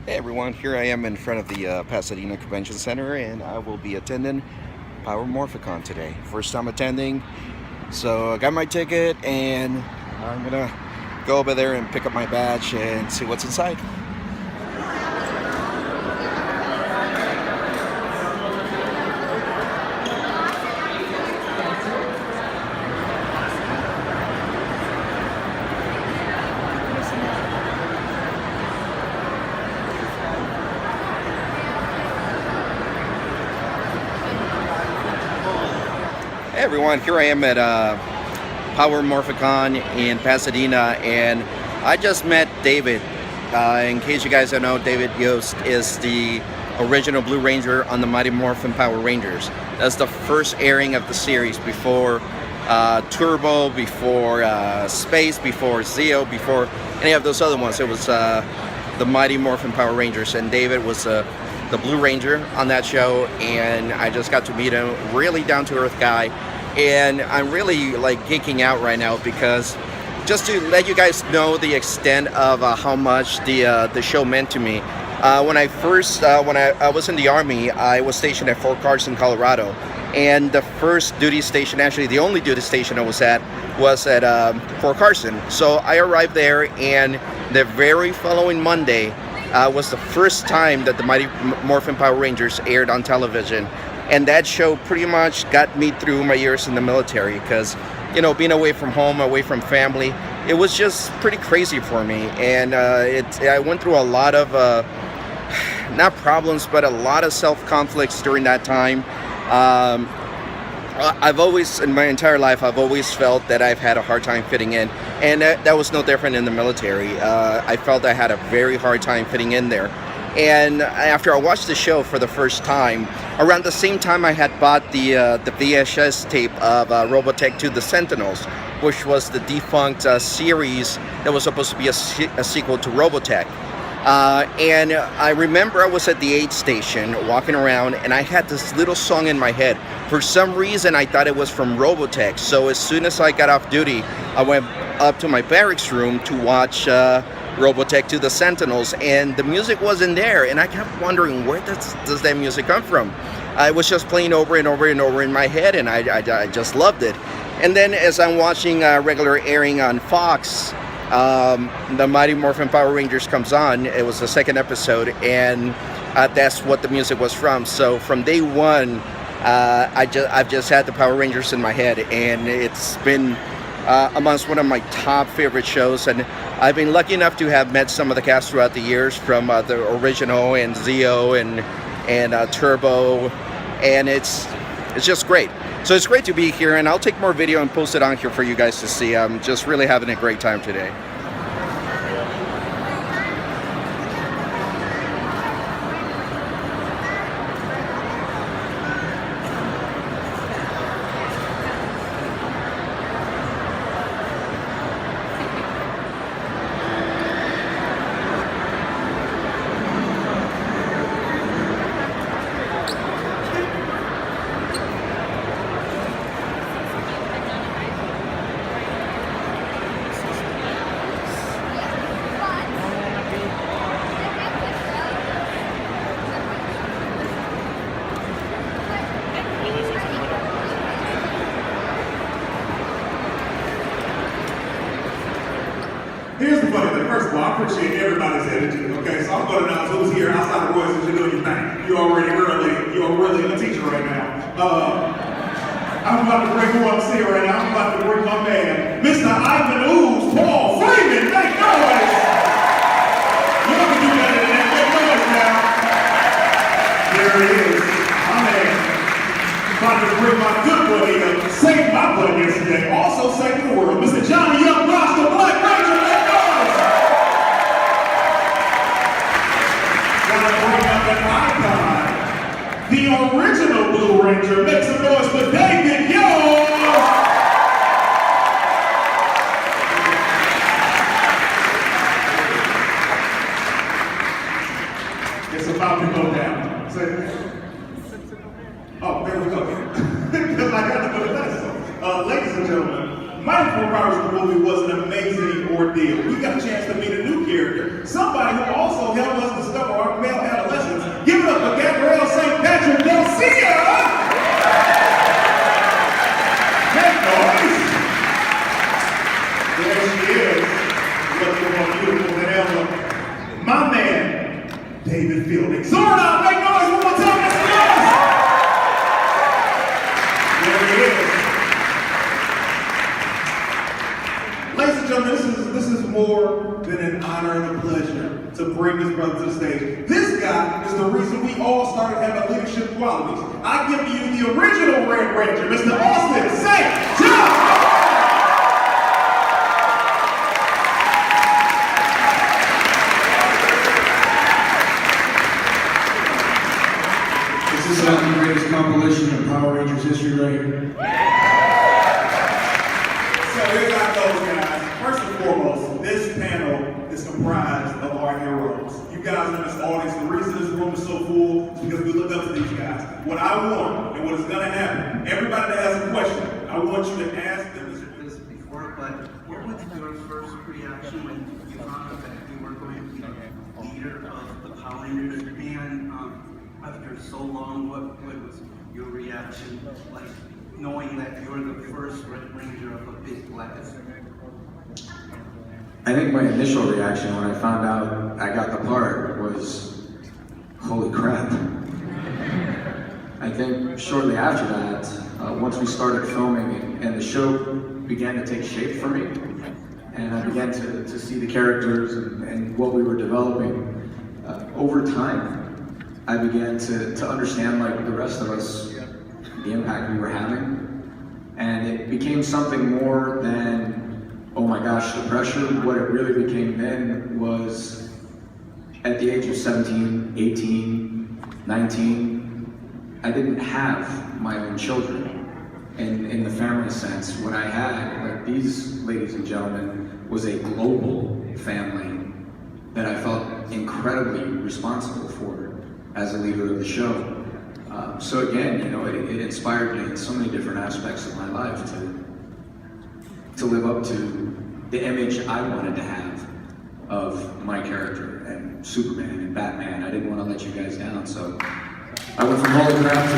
Hey everyone, here I am in front of the Pasadena Convention Center, and I will be attending Power Morphicon today. First time attending, so I got my ticket and I'm gonna go over there and pick up my badge and see what's inside. Hey everyone, here I am at Power Morphicon in Pasadena, and I just met David. In case you guys don't know, David Yost is the original Blue Ranger on the Mighty Morphin Power Rangers. That's the first airing of the series before Turbo, before Space, before Zeo, before any of those other ones. It was the Mighty Morphin Power Rangers, and David was the Blue Ranger on that show, and I just got to meet him. Really down-to-earth guy, and I'm really like geeking out right now because just to let you guys know the extent of how much the show meant to me. When I was in the Army, I was stationed at Fort Carson, Colorado, and the first duty station, actually the only duty station I was at Fort Carson. So I arrived there, and the very following Monday was the first time that the Mighty Morphin Power Rangers aired on television. And that show pretty much got me through my years in the military because, you know, being away from home, away from family, it was just pretty crazy for me. And I went through a lot of, not problems, but a lot of self-conflicts during that time. I've always, in my entire life, I've always felt that I've had a hard time fitting in, and that was no different in the military. I felt I had a very hard time fitting in there. And after I watched the show for the first time, around the same time I had bought the VHS tape of Robotech 2 The Sentinels, which was the defunct series that was supposed to be a sequel to Robotech. And I remember I was at the aid station walking around, and I had this little song in my head. For some reason I thought it was from Robotech, so as soon as I got off duty, I went up to my barracks room to watch Robotech 2 The Sentinels, and the music wasn't there, and I kept wondering, where does that music come from? I was just playing over and over and over in my head, and I just loved it. And then as I'm watching regular airing on Fox, the Mighty Morphin Power Rangers comes on. It was the second episode, and that's what the music was from. So from day one, I've just had the Power Rangers in my head, and it's been amongst one of my top favorite shows. And I've been lucky enough to have met some of the cast throughout the years, from the original and Zeo and Turbo, and it's just great. So it's great to be here, and I'll take more video and post it on here for you guys to see. I'm just really having a great time today. Here's the funny thing. First of all, I appreciate everybody's energy, okay? So I'm going to announce who's here outside of Royce since you're doing your thing. You're really a teacher right now. I'm about to bring who I'm seeing right now. I'm about to bring my man, Mr. Ivan Ooze, Paul Freeman. Make noise! You can do better than that. Make noise now. Here it is. My man. About to bring my good buddy up. Saved my butt yesterday. Also saved the world. Mr. Johnny Young Ross, the Black Ranger. The original Blue Ranger. Make some noise for David Yost! It's about to go down. Oh, there we go. Because I got to go to that. Ladies and gentlemen, Mighty Morphin Power movie was an amazing ordeal. We got a chance to meet a new character, somebody who also helped us discover David Fielding. Zordon, make noise one more time, Mr. Yes! There he is. Ladies and gentlemen, this is more than an honor and a pleasure to bring this brother to the stage. This guy is the reason we all started having leadership qualities. I give you the original Red Ranger, Mr. Austin St. John! This is the greatest compilation of Power Rangers history right here. So here's how it goes, guys. First and foremost, this panel is comprised of our heroes. You guys in this audience, the reason this room is so full is because we look up to these guys. What I want, and what is gonna happen, everybody that has a question, I want you to ask them this before, but what was your first reaction when you found out that you were going to be the leader of the Power Rangers? And after so long, what was your reaction, like knowing that you're the first Red Ranger of a big class? I think my initial reaction when I found out I got the part was, holy crap. I think shortly after that, once we started filming and the show began to take shape for me, and I began to see the characters and what we were developing, over time, I began to understand, like the rest of us, the impact we were having. And it became something more than, oh my gosh, the pressure. What it really became then was, at the age of 17, 18, 19, I didn't have my own children. And in the family sense, what I had, like these ladies and gentlemen, was a global family that I felt incredibly responsible for as a leader of the show. So again, you know, it inspired me in so many different aspects of my life to live up to the image I wanted to have of my character and Superman and Batman. I didn't want to let you guys down, so I went from holy crap to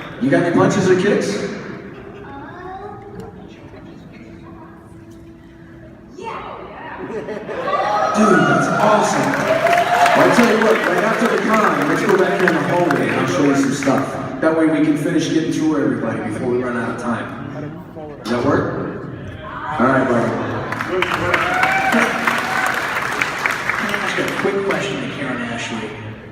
there. You got any punches or kicks? Dude, that's awesome. Well, I'll tell you what, right after the con, let's go back here in the hallway and I'll show you some stuff. That way we can finish getting through everybody before we run out of time. Does that work? All right, buddy. Can I ask a quick question to Karen Ashley?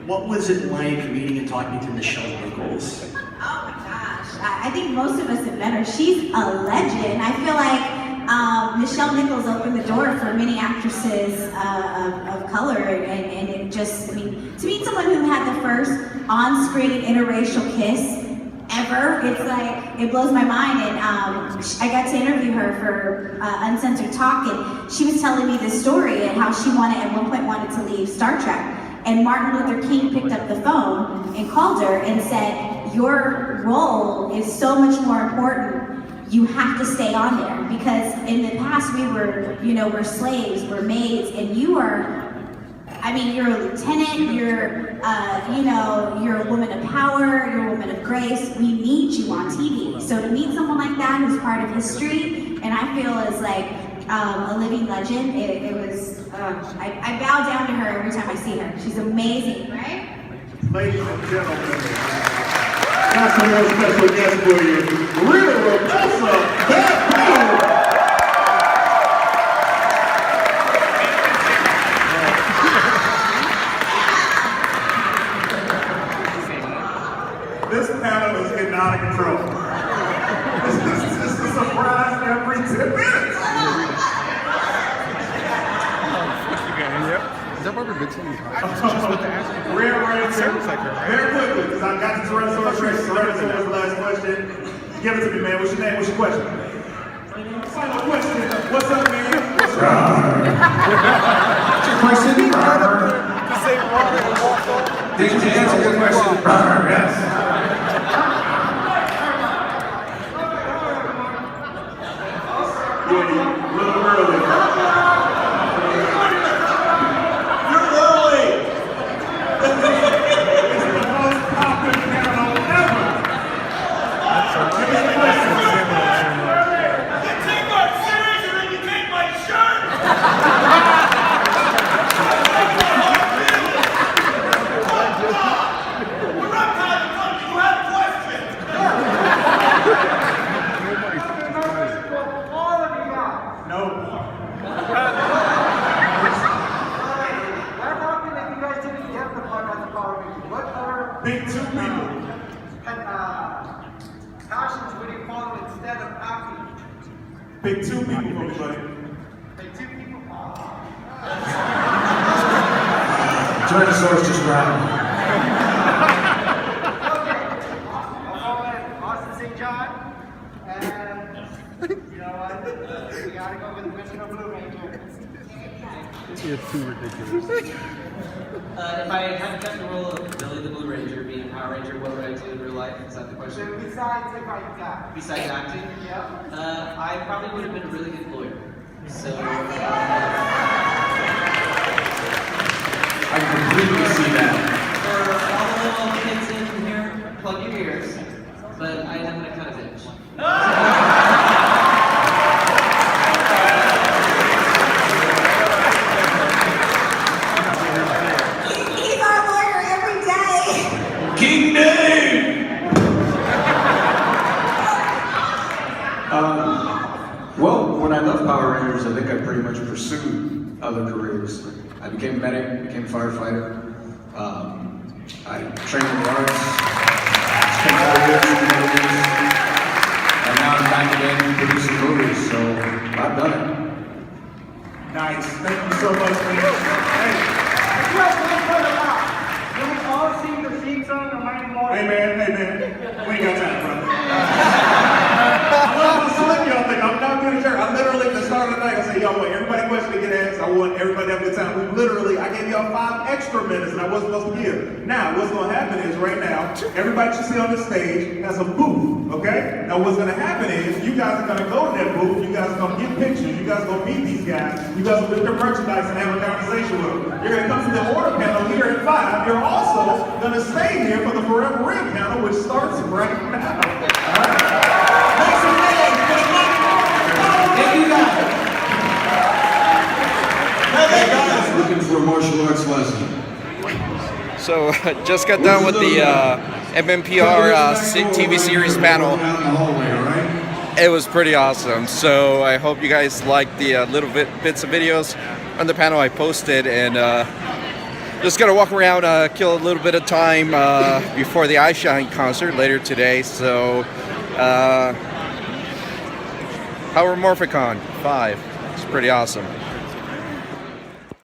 What was it like meeting and talking to Michelle Nichols? Oh my gosh, I think most of us have met her. She's a legend. I feel like Michelle Nichols opened the door for many actresses of color, and it just, I mean, to meet someone who had the first on-screen interracial kiss ever, it's like, it blows my mind. And I got to interview her for Uncensored Talk, and she was telling me this story and how she at one point wanted to leave Star Trek. And Martin Luther King picked up the phone and called her and said, your role is so much more important. You have to stay on there, because in the past we were, we're slaves, we're maids, and you are, I mean, you're a lieutenant, you're a woman of power, you're a woman of grace. We need you on TV. So to meet someone like that who's part of history, and I feel is like a living legend, it was, I bow down to her every time I see her. She's amazing, right? Ladies and gentlemen, got some more special guests for you. Rita Robosa, Bad Power. This panel is getting out of control. This is a surprise every 10 minutes. Is that Barbara Goodson? I was just about to ask you. Rare Ranger. Sounds like her, right? Very quickly, because I got to Tyrannosaurus Rex. Tyrannosaurus was the last question. Give it to me, man. What's your name? What's your question? Final question. What's up, man? What's up? Question? To say water and walk on. Did you answer your question? Yes. Yeah, a little early. You're early. It's the most popular panel ever. Give me the question. You take my series and then you take my shirt! people for me, buddy. Tyrannosaurus just grabbed me. Austin St. John, and you know what? We gotta go with the original Blue Ranger. It's too ridiculous. If I had to cut the role of Billy the Blue Ranger, being a Power Ranger, what would I do in real life? Is that the question? Besides if I got. Besides acting? Yeah. I probably would have been a really good lawyer. So, I completely see that. for all the little kids in here, plug your ears. But I am gonna kind of bitch. He's our lawyer every day. King Dave! Well, when I left Power Rangers, I think I pretty much pursued other careers. I became a medic, became a firefighter. I trained in the arts, spent 4 years in the movies, and now I'm back again producing movies, so I've done it. Nice. Thank you so much, man. Hey. You have one brother now. You've all seen the theme song of Mighty Morphin. Hey man, we ain't got time, brother. I'm slick, y'all think I'm not good at church. I literally, at the start of the night, I said, y'all want everybody question to get asked. I want everybody to have a good time. I gave y'all 5 extra minutes that I wasn't supposed to give. Now, what's gonna happen is right now, everybody you see on the stage has a booth, okay? Now, what's gonna happen is you guys are gonna go to that booth, you guys are gonna get pictures, you guys are gonna meet these guys, you guys will get their merchandise and have a conversation with them. You're gonna come to the order panel here at 5. You're also gonna stay here for the Forever Ring panel, which starts right now. All right? Make some noise for the money. Thank you guys. Hey guys, looking for a martial arts lesson. So just got done with the MMPR TV series panel. Out in the hallway, all right? It was pretty awesome. So I hope you guys liked the little bits of videos on the panel I posted, and just gonna walk around, kill a little bit of time before the iShine concert later today. So how are Morphicon 5? It's pretty awesome.